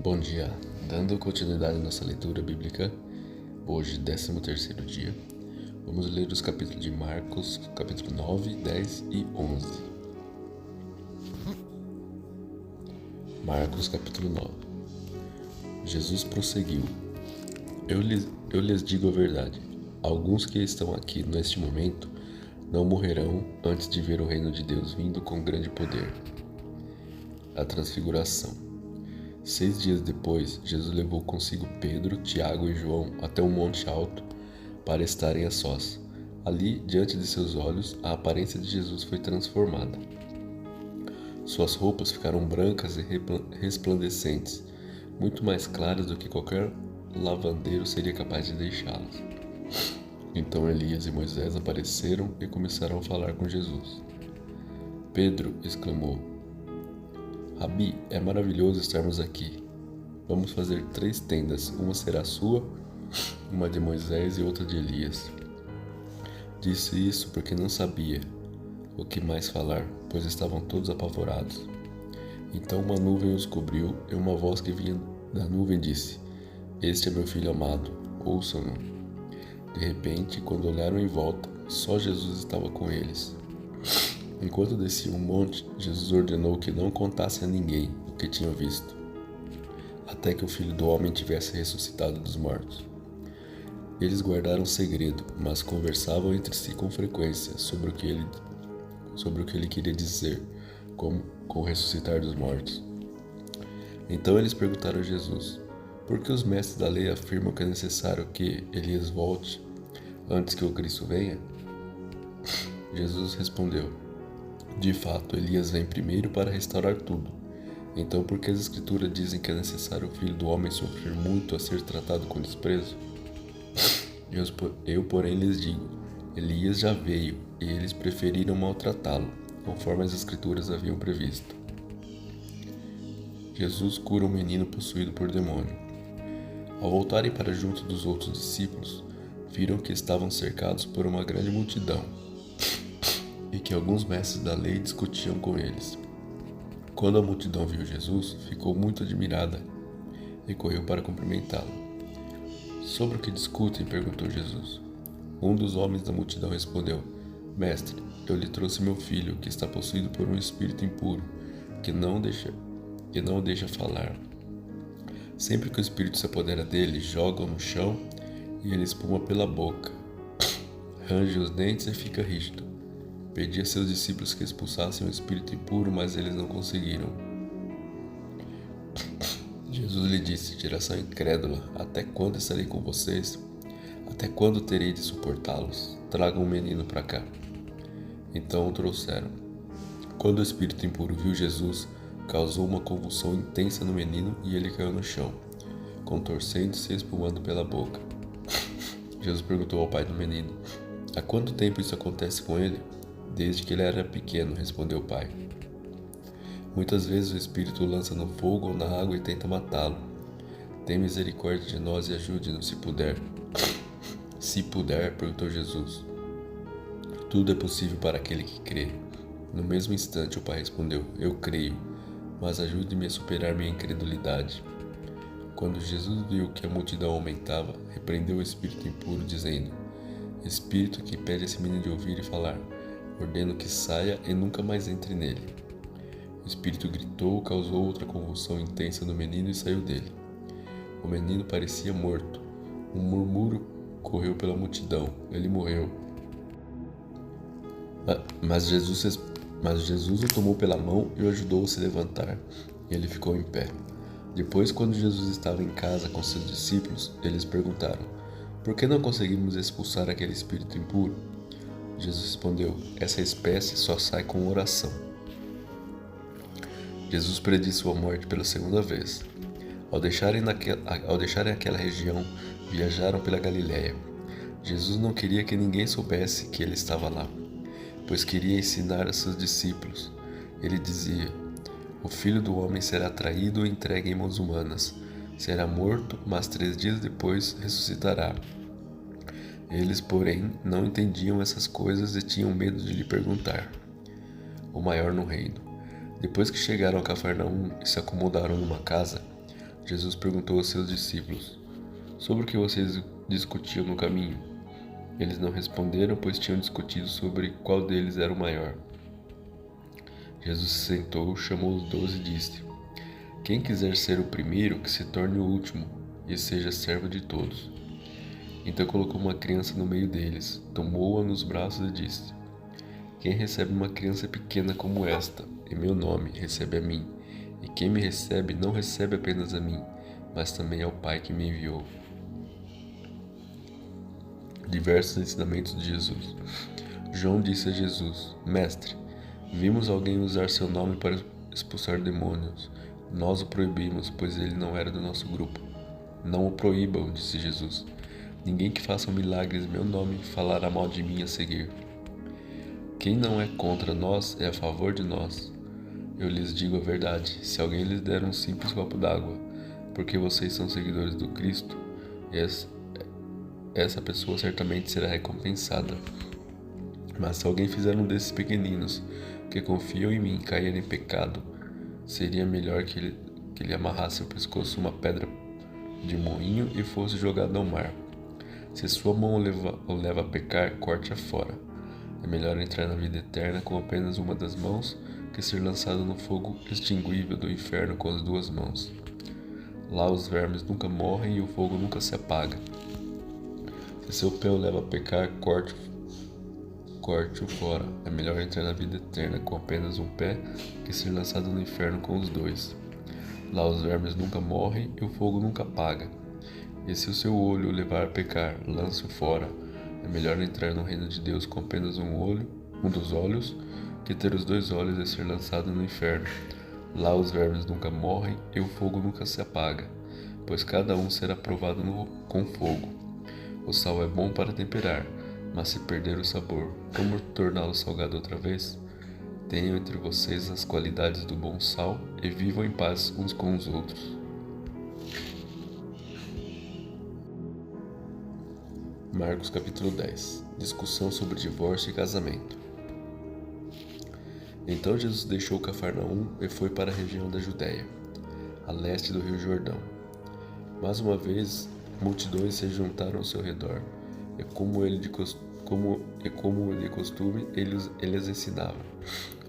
Bom dia, dando continuidade à nossa leitura bíblica, hoje 13º dia, vamos ler os capítulos de Marcos, capítulo 9, 10 e 11. Marcos, capítulo 9. Jesus prosseguiu: Eu lhes digo a verdade, alguns que estão aqui neste momento não morrerão antes de ver o reino de Deus vindo com grande poder. A Transfiguração. 6 dias depois, Jesus levou consigo Pedro, Tiago e João até um monte alto para estarem a sós. Ali, diante de seus olhos, a aparência de Jesus foi transformada. Suas roupas ficaram brancas e resplandecentes, muito mais claras do que qualquer lavandeiro seria capaz de deixá-las. Então Elias e Moisés apareceram e começaram a falar com Jesus. Pedro exclamou: Rabi, é maravilhoso estarmos aqui. Vamos fazer 3 tendas, uma será sua, uma de Moisés e outra de Elias. Disse isso porque não sabia o que mais falar, pois estavam todos apavorados. Então uma nuvem os cobriu e uma voz que vinha da nuvem disse: Este é meu filho amado, ouçam-no. De repente, quando olharam em volta, só Jesus estava com eles. Enquanto desciam um monte, Jesus ordenou que não contassem a ninguém o que tinham visto, até que o Filho do Homem tivesse ressuscitado dos mortos. Eles guardaram segredo, mas conversavam entre si com frequência sobre o que ele queria dizer com o ressuscitar dos mortos. Então eles perguntaram a Jesus: Por que os mestres da lei afirmam que é necessário que Elias volte antes que o Cristo venha? Jesus respondeu: De fato, Elias vem primeiro para restaurar tudo. Então, por que as Escrituras dizem que é necessário o Filho do Homem sofrer muito a ser tratado com desprezo? Eu, porém, lhes digo: Elias já veio, e eles preferiram maltratá-lo, conforme as Escrituras haviam previsto. Jesus cura um menino possuído por demônio. Ao voltarem para junto dos outros discípulos, viram que estavam cercados por uma grande multidão e que alguns mestres da lei discutiam com eles. Quando a multidão viu Jesus, ficou muito admirada e correu para cumprimentá-lo. Sobre o que discutem? Perguntou Jesus. Um dos homens da multidão respondeu: Mestre, eu lhe trouxe meu filho, que está possuído por um espírito impuro, que não o deixa falar. Sempre que o espírito se apodera dele, joga-o no chão e ele espuma pela boca, range os dentes e fica rígido. Pedi a seus discípulos que expulsassem o espírito impuro, mas eles não conseguiram. Jesus lhe disse: Geração incrédula, até quando estarei com vocês? Até quando terei de suportá-los? Tragam um menino para cá. Então o trouxeram. Quando o espírito impuro viu Jesus, causou uma convulsão intensa no menino e ele caiu no chão, contorcendo-se e espumando pela boca. Jesus perguntou ao pai do menino: Há quanto tempo isso acontece com ele? Desde que ele era pequeno, respondeu o pai. Muitas vezes o espírito o lança no fogo ou na água e tenta matá-lo. Tenha misericórdia de nós e ajude-nos se puder. Se puder, perguntou Jesus. Tudo é possível para aquele que crê. No mesmo instante o pai respondeu: Eu creio, mas ajude-me a superar minha incredulidade. Quando Jesus viu que a multidão aumentava, repreendeu o espírito impuro, dizendo: Espírito que impede esse menino de ouvir e falar, ordeno que saia e nunca mais entre nele. O espírito gritou, causou outra convulsão intensa no menino e saiu dele. O menino parecia morto. Um murmúrio correu pela multidão. Ele morreu. Mas Jesus o tomou pela mão e o ajudou a se levantar, e ele ficou em pé. Depois, quando Jesus estava em casa com seus discípulos, eles perguntaram: Por que não conseguimos expulsar aquele espírito impuro? Jesus respondeu: Essa espécie só sai com oração. Jesus predisse sua morte pela 2ª vez. Ao deixarem aquela região, viajaram pela Galiléia. Jesus não queria que ninguém soubesse que ele estava lá, pois queria ensinar a seus discípulos. Ele dizia: O Filho do Homem será traído e entregue em mãos humanas. Será morto, mas 3 dias depois ressuscitará. Eles, porém, não entendiam essas coisas e tinham medo de lhe perguntar. O maior no reino. Depois que chegaram a Cafarnaum e se acomodaram numa casa, Jesus perguntou aos seus discípulos: sobre o que vocês discutiam no caminho? Eles não responderam, pois tinham discutido sobre qual deles era o maior. Jesus se sentou, chamou os 12 e disse: quem quiser ser o primeiro, que se torne o último e seja servo de todos. Então colocou uma criança no meio deles, tomou-a nos braços e disse: quem recebe uma criança pequena como esta, em meu nome, recebe a mim. E quem me recebe, não recebe apenas a mim, mas também ao Pai que me enviou. Diversos ensinamentos de Jesus. João disse a Jesus: mestre, vimos alguém usar seu nome para expulsar demônios. Nós o proibimos, pois ele não era do nosso grupo. Não o proíbam, disse Jesus. Ninguém que faça milagres em meu nome falará mal de mim a seguir. Quem não é contra nós é a favor de nós. Eu lhes digo a verdade, se alguém lhes der um simples copo d'água, porque vocês são seguidores do Cristo, essa pessoa certamente será recompensada. Mas se alguém fizer um desses pequeninos, que confiam em mim, cair em pecado, seria melhor que ele amarrasse ao pescoço uma pedra de moinho e fosse jogado ao mar. Se sua mão o leva a pecar, corte-a fora. É melhor entrar na vida eterna com apenas uma das mãos que ser lançado no fogo extinguível do inferno com as duas mãos. Lá os vermes nunca morrem e o fogo nunca se apaga. Se seu pé o leva a pecar, corte-o fora. É melhor entrar na vida eterna com apenas um pé que ser lançado no inferno com os dois. Lá os vermes nunca morrem e o fogo nunca apaga. E se o seu olho o levar a pecar, lance-o fora. É melhor entrar no reino de Deus com apenas um dos olhos, que ter os 2 olhos e ser lançado no inferno. Lá os vermes nunca morrem e o fogo nunca se apaga, pois cada um será provado com fogo. O sal é bom para temperar, mas se perder o sabor, como torná-lo salgado outra vez? Tenham entre vocês as qualidades do bom sal e vivam em paz uns com os outros. Marcos capítulo 10. Discussão sobre divórcio e casamento. Então Jesus deixou Cafarnaum e foi para a região da Judéia, a leste do rio Jordão. Mais uma vez, multidões se juntaram ao seu redor, e como de costume, ele as ensinava.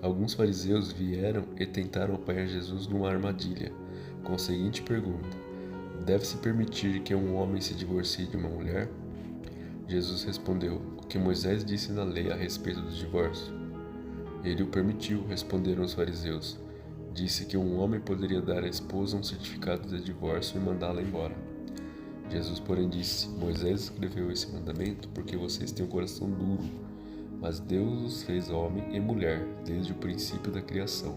Alguns fariseus vieram e tentaram apanhar Jesus numa armadilha, com a seguinte pergunta: deve-se permitir que um homem se divorcie de uma mulher? Jesus respondeu: o que Moisés disse na lei a respeito do divórcio? Ele o permitiu, responderam os fariseus. Disse que um homem poderia dar à esposa um certificado de divórcio e mandá-la embora. Jesus, porém, disse: Moisés escreveu esse mandamento porque vocês têm um coração duro, mas Deus os fez homem e mulher desde o princípio da criação.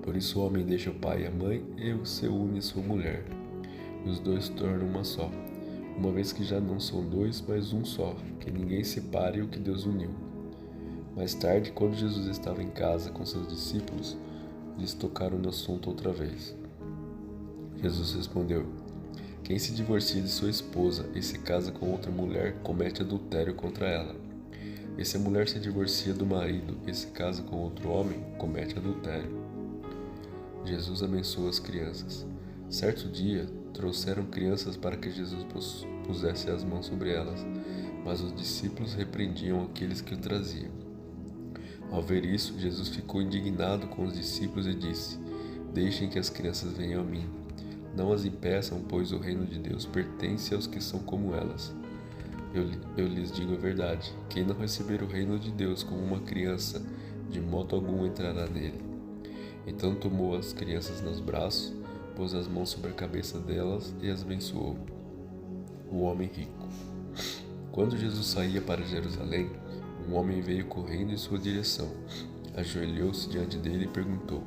Por isso o homem deixa o pai e a mãe e se une à sua mulher, e os dois tornam uma só, uma vez que já não são dois, mas um só, que ninguém separe o que Deus uniu. Mais tarde, quando Jesus estava em casa com seus discípulos, eles tocaram no assunto outra vez. Jesus respondeu: quem se divorcia de sua esposa e se casa com outra mulher comete adultério contra ela. E se a mulher se divorcia do marido e se casa com outro homem, comete adultério. Jesus abençoa as crianças. Certo dia, trouxeram crianças para que Jesus pusesse as mãos sobre elas, mas os discípulos repreendiam aqueles que o traziam. Ao ver isso, Jesus ficou indignado com os discípulos e disse: deixem que as crianças venham a mim. Não as impeçam, pois o reino de Deus pertence aos que são como elas. Eu lhes digo a verdade: quem não receber o reino de Deus como uma criança, de modo algum entrará nele. Então tomou as crianças nos braços, pôs as mãos sobre a cabeça delas e as abençoou. O homem rico. Quando Jesus saía para Jerusalém, um homem veio correndo em sua direção, ajoelhou-se diante dele e perguntou: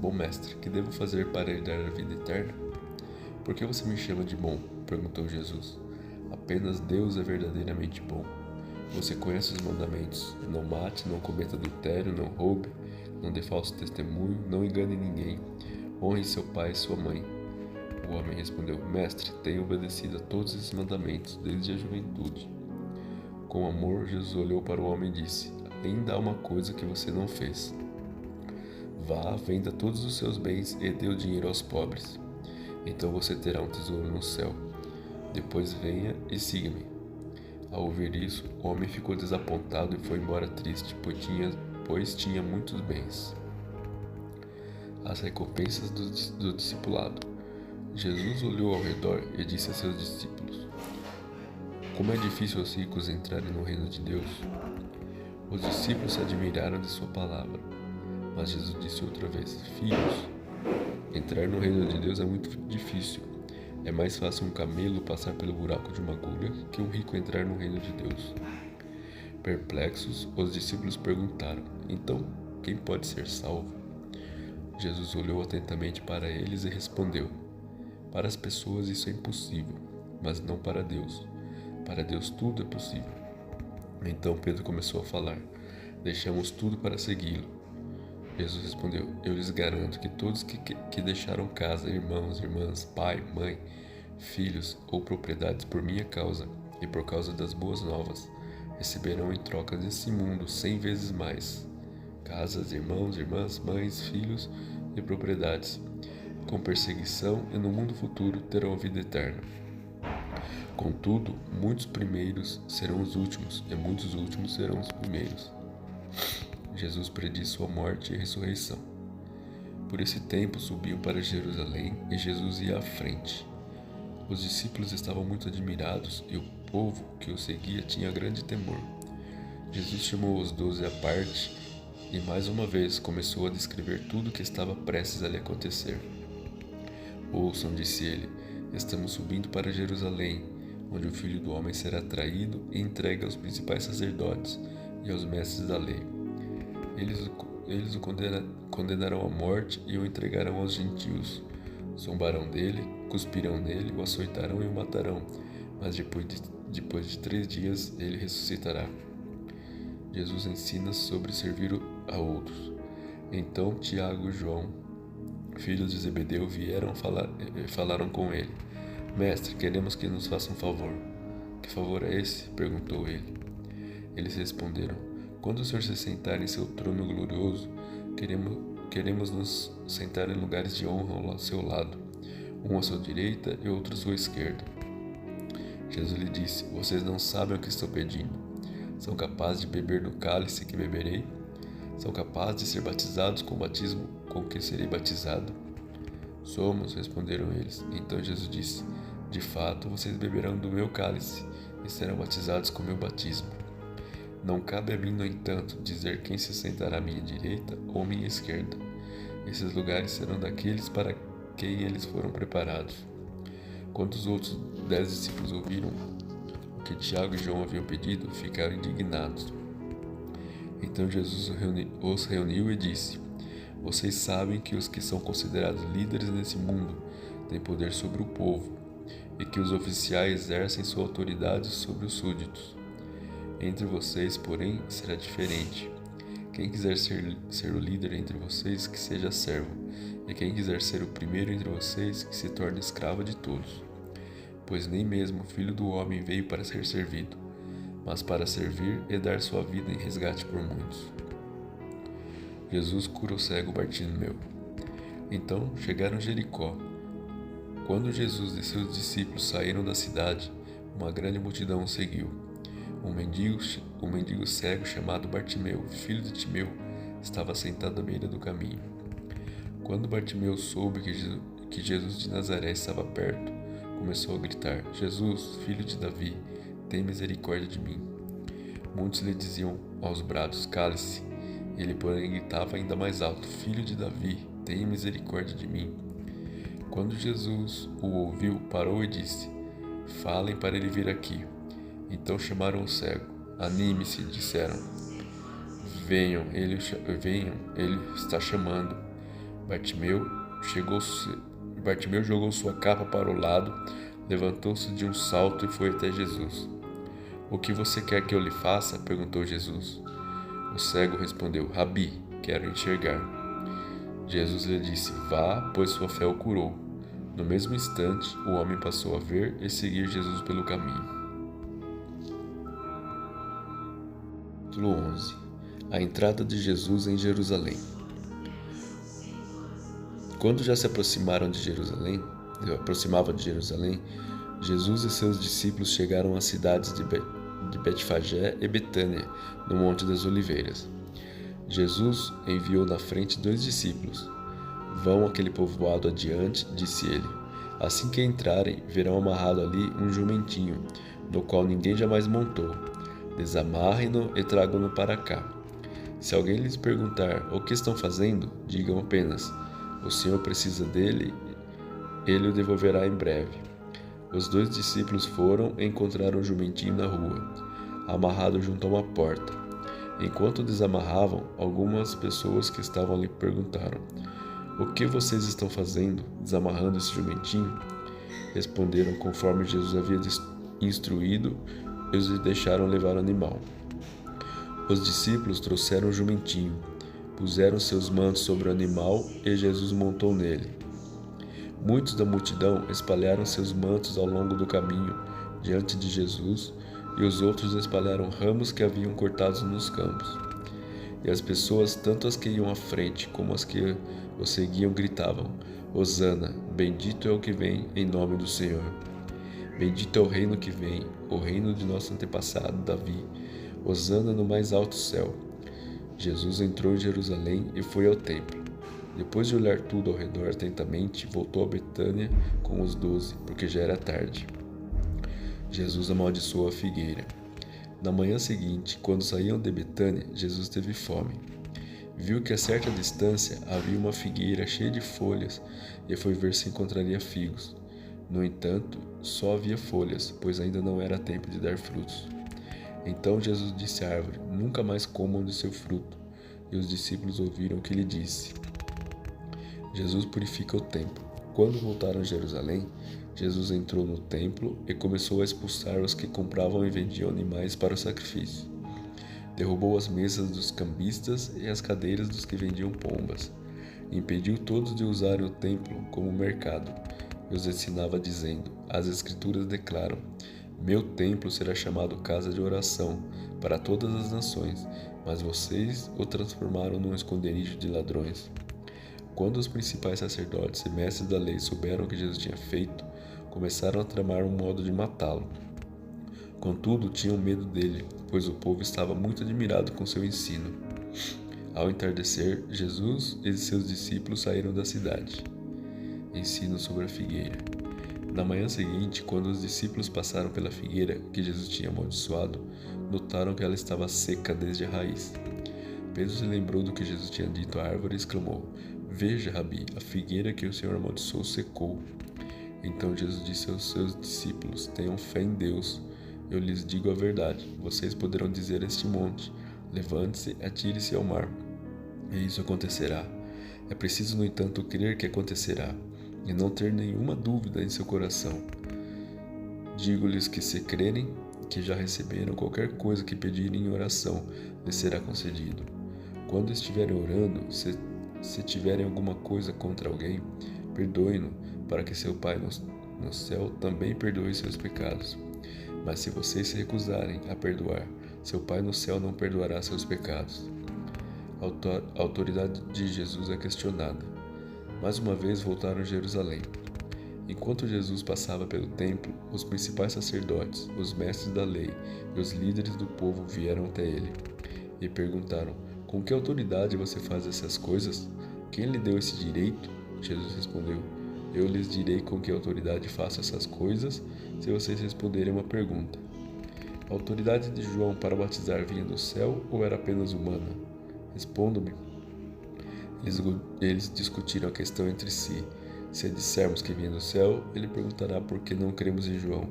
bom mestre, que devo fazer para herdar a vida eterna? Por que você me chama de bom? Perguntou Jesus. Apenas Deus é verdadeiramente bom. Você conhece os mandamentos: não mate, não cometa adultério, não roube, não dê falso testemunho, não engane ninguém, honre seu pai e sua mãe. O homem respondeu: mestre, tenho obedecido a todos esses mandamentos desde a juventude. Com amor, Jesus olhou para o homem e disse: ainda há uma coisa que você não fez. Vá, venda todos os seus bens e dê o dinheiro aos pobres. então você terá um tesouro no céu. Depois venha e siga-me. Ao ouvir isso, o homem ficou desapontado e foi embora triste, pois tinha muitos bens. As recompensas do discipulado. Jesus olhou ao redor e disse a seus discípulos: como é difícil aos ricos entrarem no reino de Deus. Os discípulos se admiraram de sua palavra, mas Jesus disse outra vez: filhos, entrar no reino de Deus é muito difícil. É mais fácil um camelo passar pelo buraco de uma agulha que um rico entrar no reino de Deus. Perplexos, os discípulos perguntaram: então, quem pode ser salvo? Jesus olhou atentamente para eles e respondeu: para as pessoas isso é impossível, mas não para Deus. Para Deus tudo é possível. Então Pedro começou a falar: deixamos tudo para segui-lo. Jesus respondeu: eu lhes garanto que todos que deixaram casa, irmãos, irmãs, pai, mãe, filhos ou propriedades por minha causa e por causa das boas novas, receberão em troca desse mundo 100 vezes mais: casas, irmãos, irmãs, mães, filhos e propriedades, com perseguição, e no mundo futuro terão a vida eterna. Contudo, muitos primeiros serão os últimos, e muitos últimos serão os primeiros. Jesus predisse sua morte e ressurreição. Por esse tempo subiu para Jerusalém e Jesus ia à frente. Os discípulos estavam muito admirados e o povo que o seguia tinha grande temor. Jesus chamou os 12 à parte e mais uma vez começou a descrever tudo o que estava prestes a lhe acontecer. Ouçam, disse ele, estamos subindo para Jerusalém, onde o Filho do Homem será traído e entregue aos principais sacerdotes e aos mestres da lei. Eles o condenarão à morte e o entregarão aos gentios. Zombarão dele, cuspirão nele, o açoitarão e o matarão, mas depois de 3 dias ele ressuscitará. Jesus ensina sobre servir a outros. Então Tiago e João, filhos de Zebedeu, vieram falaram com ele: mestre, queremos que nos faça um favor. Que favor é esse? Perguntou ele. Eles responderam: quando o Senhor se sentar em seu trono glorioso, queremos nos sentar em lugares de honra ao seu lado, um à sua direita e outro à sua esquerda. Jesus lhe disse: vocês não sabem o que estou pedindo. São capazes de beber do cálice que beberei? São capazes de ser batizados com o batismo com que serei batizado? Somos, responderam eles. Então Jesus disse: de fato, vocês beberão do meu cálice e serão batizados com o meu batismo. Não cabe a mim, no entanto, dizer quem se sentará à minha direita ou à minha esquerda. Esses lugares serão daqueles para quem eles foram preparados. Quando os outros 10 discípulos ouviram o que Tiago e João haviam pedido, ficaram indignados. Então Jesus os reuniu e disse: vocês sabem que os que são considerados líderes nesse mundo têm poder sobre o povo, e que os oficiais exercem sua autoridade sobre os súditos. Entre vocês, porém, será diferente. Quem quiser ser o líder entre vocês, que seja servo, e quem quiser ser o primeiro entre vocês, que se torne escravo de todos. Pois nem mesmo o Filho do Homem veio para ser servido, mas para servir e dar sua vida em resgate por muitos. Jesus cura o cego Bartimeu. Então chegaram a Jericó. Quando Jesus e seus discípulos saíram da cidade, uma grande multidão o seguiu. Um mendigo cego chamado Bartimeu, filho de Timeu, estava sentado à beira do caminho. Quando Bartimeu soube que Jesus de Nazaré estava perto, começou a gritar: Jesus, filho de Davi, tem misericórdia de mim. Muitos lhe diziam aos brados: cale-se. Ele, porém, gritava ainda mais alto: filho de Davi, tenha misericórdia de mim. Quando Jesus o ouviu, parou e disse: falem para ele vir aqui. Então chamaram o cego. Anime-se, disseram. Venham, ele está chamando. Bartimeu jogou sua capa para o lado, levantou-se de um salto e foi até Jesus. O que você quer que eu lhe faça? Perguntou Jesus. O cego respondeu: Rabi, quero enxergar. Jesus lhe disse: vá, pois sua fé o curou. No mesmo instante, o homem passou a ver e seguir Jesus pelo caminho. Capítulo 11. A entrada de Jesus em Jerusalém. Quando já se aproximaram de Jerusalém, aproximava de Jerusalém, Jesus e seus discípulos chegaram às cidades de Betfagé e Betânia, no Monte das Oliveiras. Jesus enviou na frente 2 discípulos. Vão àquele povoado adiante, disse ele. Assim que entrarem, verão amarrado ali um jumentinho, no qual ninguém jamais montou. Desamarrem-no e tragam-no para cá. Se alguém lhes perguntar o que estão fazendo, digam apenas: o Senhor precisa dele, ele o devolverá em breve. Os 2 discípulos foram e encontraram o jumentinho na rua, amarrado junto a uma porta. Enquanto desamarravam, algumas pessoas que estavam ali perguntaram: o que vocês estão fazendo, desamarrando esse jumentinho? Responderam conforme Jesus havia instruído e os deixaram levar o animal. Os discípulos trouxeram o jumentinho, puseram seus mantos sobre o animal e Jesus montou nele. Muitos da multidão espalharam seus mantos ao longo do caminho diante de Jesus, e os outros espalharam ramos que haviam cortados nos campos. E as pessoas, tanto as que iam à frente como as que o seguiam, gritavam: Hosana, bendito é o que vem em nome do Senhor. Bendito é o reino que vem, o reino de nosso antepassado Davi. Hosana no mais alto céu. Jesus entrou em Jerusalém e foi ao templo. Depois de olhar tudo ao redor atentamente, voltou a Betânia com os 12, porque já era tarde. Jesus amaldiçoou a figueira. Na manhã seguinte, quando saíam de Betânia, Jesus teve fome. Viu que a certa distância havia uma figueira cheia de folhas e foi ver se encontraria figos. No entanto, só havia folhas, pois ainda não era tempo de dar frutos. Então Jesus disse à árvore: nunca mais comam de seu fruto. E os discípulos ouviram o que ele disse. Jesus purifica o templo. Quando voltaram a Jerusalém, Jesus entrou no templo e começou a expulsar os que compravam e vendiam animais para o sacrifício. Derrubou as mesas dos cambistas e as cadeiras dos que vendiam pombas. Impediu todos de usarem o templo como mercado. E os ensinava dizendo: as Escrituras declaram: meu templo será chamado casa de oração para todas as nações, mas vocês o transformaram num esconderijo de ladrões. Quando os principais sacerdotes e mestres da lei souberam o que Jesus tinha feito, começaram a tramar um modo de matá-lo. Contudo, tinham medo dele, pois o povo estava muito admirado com seu ensino. Ao entardecer, Jesus e seus discípulos saíram da cidade. Ensino sobre a figueira. Na manhã seguinte, quando os discípulos passaram pela figueira que Jesus tinha amaldiçoado, notaram que ela estava seca desde a raiz. Pedro se lembrou do que Jesus tinha dito à árvore e exclamou: veja, Rabi, a figueira que o Senhor amaldiçoou secou. Então Jesus disse aos seus discípulos: tenham fé em Deus. Eu lhes digo a verdade. Vocês poderão dizer a este monte: levante-se, atire-se ao mar. E isso acontecerá. É preciso, no entanto, crer que acontecerá, e não ter nenhuma dúvida em seu coração. Digo-lhes que, se crerem que já receberam qualquer coisa que pedirem em oração, lhes será concedido. Quando estiverem orando, se tiverem alguma coisa contra alguém, perdoem-no, para que seu Pai no céu também perdoe seus pecados. Mas se vocês se recusarem a perdoar, seu Pai no céu não perdoará seus pecados. A autoridade de Jesus é questionada. Mais uma vez voltaram a Jerusalém. Enquanto Jesus passava pelo templo, os principais sacerdotes, os mestres da lei e os líderes do povo vieram até ele e perguntaram: com que autoridade você faz essas coisas? Quem lhe deu esse direito? Jesus respondeu: eu lhes direi com que autoridade faço essas coisas, se vocês responderem uma pergunta. A autoridade de João para batizar vinha do céu ou era apenas humana? Respondam-me. Eles discutiram a questão entre si. Se dissermos que vinha do céu, ele perguntará por que não cremos em João.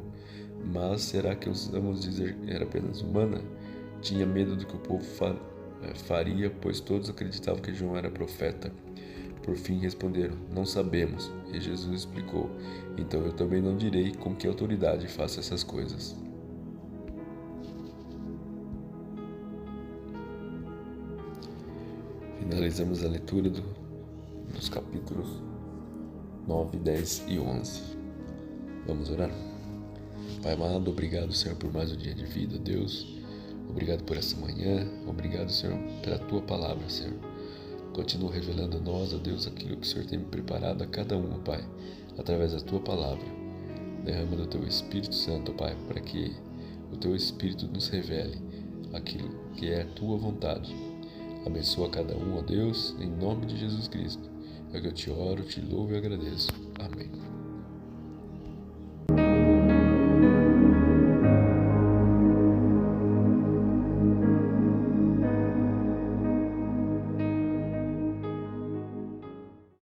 Mas será que ousamos dizer que era apenas humana? Tinha medo do que o povo faria, pois todos acreditavam que João era profeta. Por fim responderam: não sabemos. E Jesus explicou: então eu também não direi com que autoridade faço essas coisas. Finalizamos a leitura dos capítulos 9, 10 e 11. Vamos orar? Pai amado, obrigado, Senhor, por mais um dia de vida, Deus. Obrigado por essa manhã. Obrigado, Senhor, pela Tua palavra, Senhor. Continua revelando a nós, ó Deus, aquilo que o Senhor tem preparado a cada um, Pai. através da Tua palavra. Derrama do Teu Espírito Santo, Pai, para que o Teu Espírito nos revele aquilo que é a Tua vontade. Abençoa cada um, ó Deus, em nome de Jesus Cristo. É que eu te oro, te louvo e agradeço. Amém.